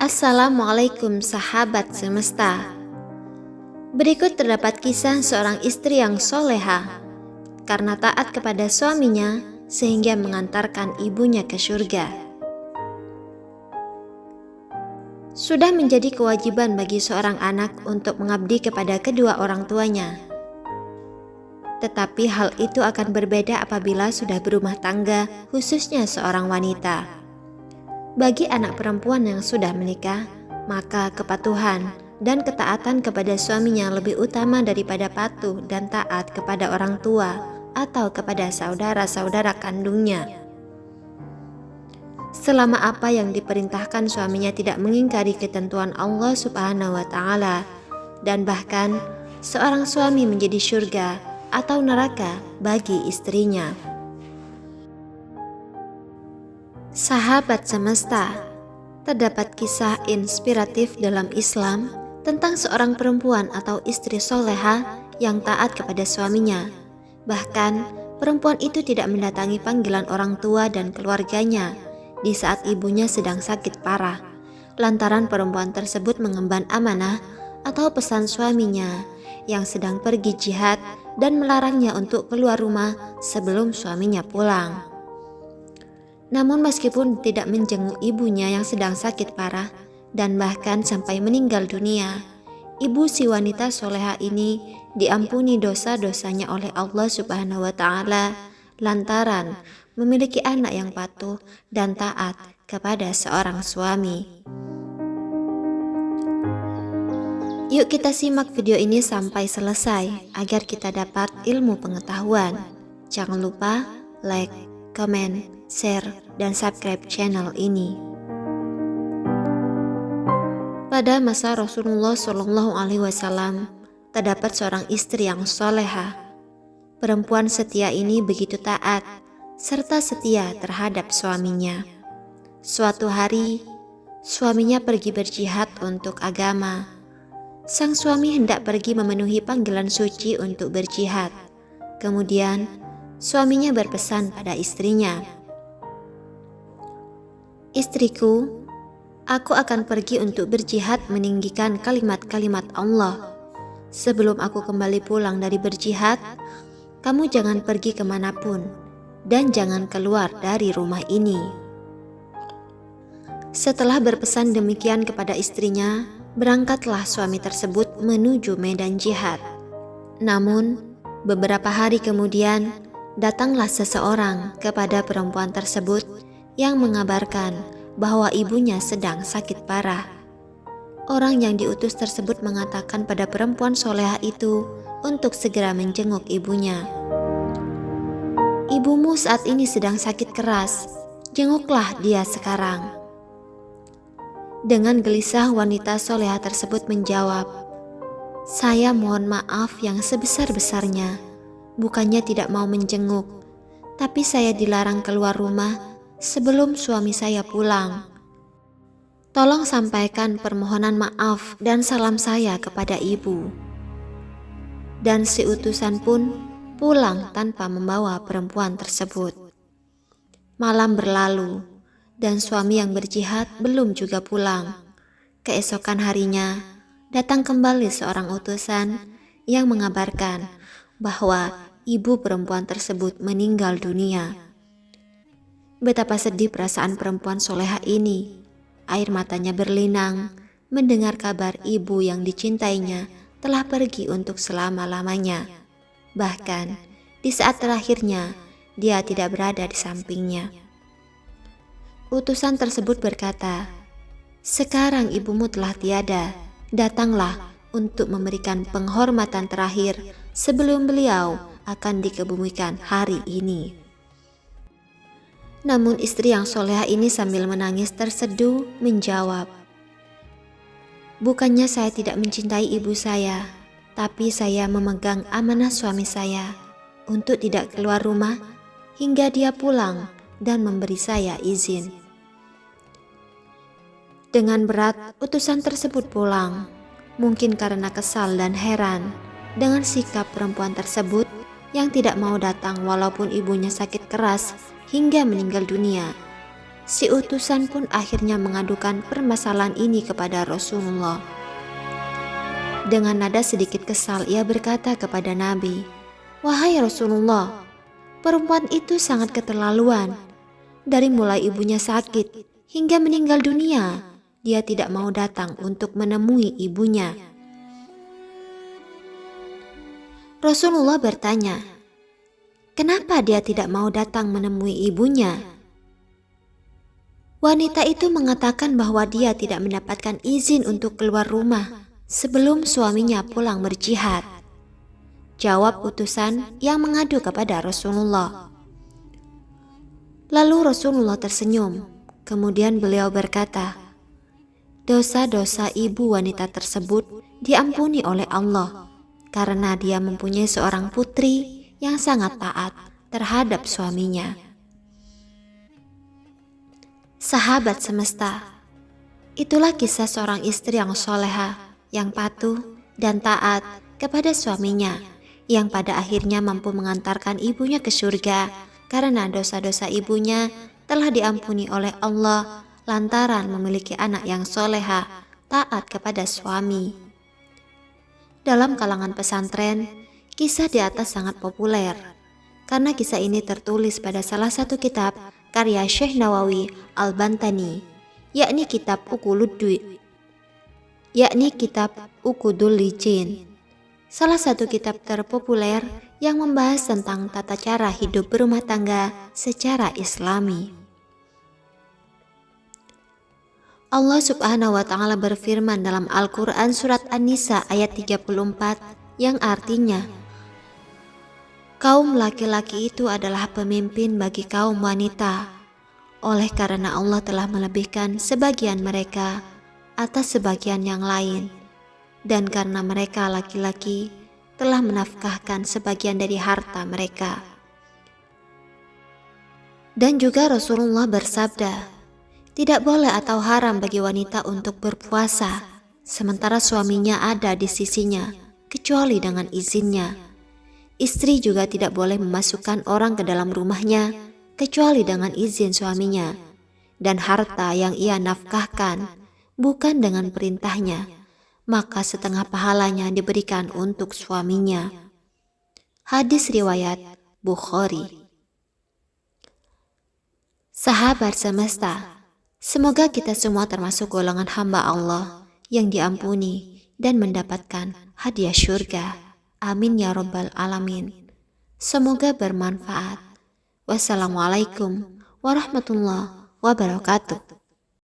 Assalamualaikum sahabat semesta. Berikut terdapat kisah seorang istri yang soleha karena taat kepada suaminya sehingga mengantarkan ibunya ke surga. Sudah menjadi kewajiban bagi seorang anak untuk mengabdi kepada kedua orang tuanya. Tetapi hal itu akan berbeda apabila sudah berumah tangga, khususnya seorang wanita. Bagi anak perempuan yang sudah menikah, maka kepatuhan dan ketaatan kepada suaminya lebih utama daripada patuh dan taat kepada orang tua atau kepada saudara-saudara kandungnya. Selama apa yang diperintahkan suaminya tidak mengingkari ketentuan Allah Subhanahu wa Ta'ala, dan bahkan seorang suami menjadi surga atau neraka bagi istrinya. Sahabat semesta, terdapat kisah inspiratif dalam Islam tentang seorang perempuan atau istri soleha yang taat kepada suaminya. Bahkan, perempuan itu tidak mendatangi panggilan orang tua dan keluarganya di saat ibunya sedang sakit parah, lantaran perempuan tersebut mengemban amanah atau pesan suaminya yang sedang pergi jihad dan melarangnya untuk keluar rumah sebelum suaminya pulang. Namun meskipun tidak menjenguk ibunya yang sedang sakit parah dan bahkan sampai meninggal dunia, ibu si wanita soleha ini diampuni dosa-dosanya oleh Allah Subhanahu wa Ta'ala lantaran memiliki anak yang patuh dan taat kepada seorang suami. Yuk kita simak video ini sampai selesai agar kita dapat ilmu pengetahuan. Jangan lupa like, komen, share, dan subscribe channel ini. Pada masa Rasulullah SAW, terdapat seorang istri yang soleha. Perempuan setia ini begitu taat serta setia terhadap suaminya. Suatu hari, suaminya pergi berjihad untuk agama. Sang suami hendak pergi memenuhi panggilan suci untuk berjihad. Kemudian, suaminya berpesan pada istrinya, "Istriku, aku akan pergi untuk berjihad meninggikan kalimat-kalimat Allah. Sebelum aku kembali pulang dari berjihad, kamu jangan pergi kemanapun dan jangan keluar dari rumah ini." Setelah berpesan demikian kepada istrinya, berangkatlah suami tersebut menuju medan jihad. Namun, beberapa hari kemudian, datanglah seseorang kepada perempuan tersebut yang mengabarkan bahwa ibunya sedang sakit parah. Orang yang diutus tersebut mengatakan pada perempuan soleha itu untuk segera menjenguk ibunya. "Ibumu saat ini sedang sakit keras, jenguklah dia sekarang." Dengan gelisah wanita soleha tersebut menjawab, "Saya mohon maaf yang sebesar-besarnya, bukannya tidak mau menjenguk, tapi saya dilarang keluar rumah sebelum suami saya pulang. Tolong sampaikan permohonan maaf dan salam saya kepada ibu." Dan si utusan pun pulang tanpa membawa perempuan tersebut. Malam berlalu dan suami yang berjihad belum juga pulang. Keesokan harinya datang kembali seorang utusan yang mengabarkan bahwa ibu perempuan tersebut meninggal dunia. Betapa sedih perasaan perempuan soleha ini. Air matanya berlinang mendengar kabar ibu yang dicintainya telah pergi untuk selama-lamanya. Bahkan di saat terakhirnya dia tidak berada di sampingnya. Utusan tersebut berkata, "Sekarang ibumu telah tiada. Datanglah untuk memberikan penghormatan terakhir sebelum beliau akan dikebumikan hari ini." Namun istri yang soleha ini sambil menangis terseduh menjawab, "Bukannya saya tidak mencintai ibu saya, tapi saya memegang amanah suami saya untuk tidak keluar rumah hingga dia pulang dan memberi saya izin." Dengan berat utusan tersebut pulang, mungkin karena kesal dan heran dengan sikap perempuan tersebut yang tidak mau datang walaupun ibunya sakit keras hingga meninggal dunia. Si utusan pun akhirnya mengadukan permasalahan ini kepada Rasulullah. Dengan nada sedikit kesal ia berkata kepada Nabi, "Wahai Rasulullah, perempuan itu sangat keterlaluan. Dari mulai ibunya sakit hingga meninggal dunia, dia tidak mau datang untuk menemui ibunya." Rasulullah bertanya, "Kenapa dia tidak mau datang menemui ibunya?" Wanita itu mengatakan bahwa dia tidak mendapatkan izin untuk keluar rumah sebelum suaminya pulang berjihad. Jawab utusan yang mengadu kepada Rasulullah. Lalu Rasulullah tersenyum, kemudian beliau berkata, "Dosa-dosa ibu wanita tersebut diampuni oleh Allah karena dia mempunyai seorang putri yang sangat taat terhadap suaminya." Sahabat semesta, itulah kisah seorang istri yang soleha, yang patuh dan taat kepada suaminya, yang pada akhirnya mampu mengantarkan ibunya ke surga karena dosa-dosa ibunya telah diampuni oleh Allah lantaran memiliki anak yang soleha, taat kepada suami. Dalam kalangan pesantren, kisah di atas sangat populer karena kisah ini tertulis pada salah satu kitab karya Syekh Nawawi Al-Bantani, yakni kitab Ukudul Lijin, salah satu kitab terpopuler yang membahas tentang tata cara hidup berumah tangga secara Islami. Allah Subhanahu wa Ta'ala berfirman dalam Al-Quran Surat An-Nisa ayat 34 yang artinya, "Kaum laki-laki itu adalah pemimpin bagi kaum wanita, oleh karena Allah telah melebihkan sebagian mereka atas sebagian yang lain, dan karena mereka laki-laki telah menafkahkan sebagian dari harta mereka." Dan juga Rasulullah bersabda, "Tidak boleh atau haram bagi wanita untuk berpuasa sementara suaminya ada di sisinya, kecuali dengan izinnya. Istri juga tidak boleh memasukkan orang ke dalam rumahnya kecuali dengan izin suaminya, dan harta yang ia nafkahkan bukan dengan perintahnya, maka setengah pahalanya diberikan untuk suaminya." Hadis riwayat Bukhari. Sahabat semesta, semoga kita semua termasuk golongan hamba Allah yang diampuni dan mendapatkan hadiah surga. Amin ya Rabbal Alamin. Semoga bermanfaat. Wassalamualaikum warahmatullahi wabarakatuh.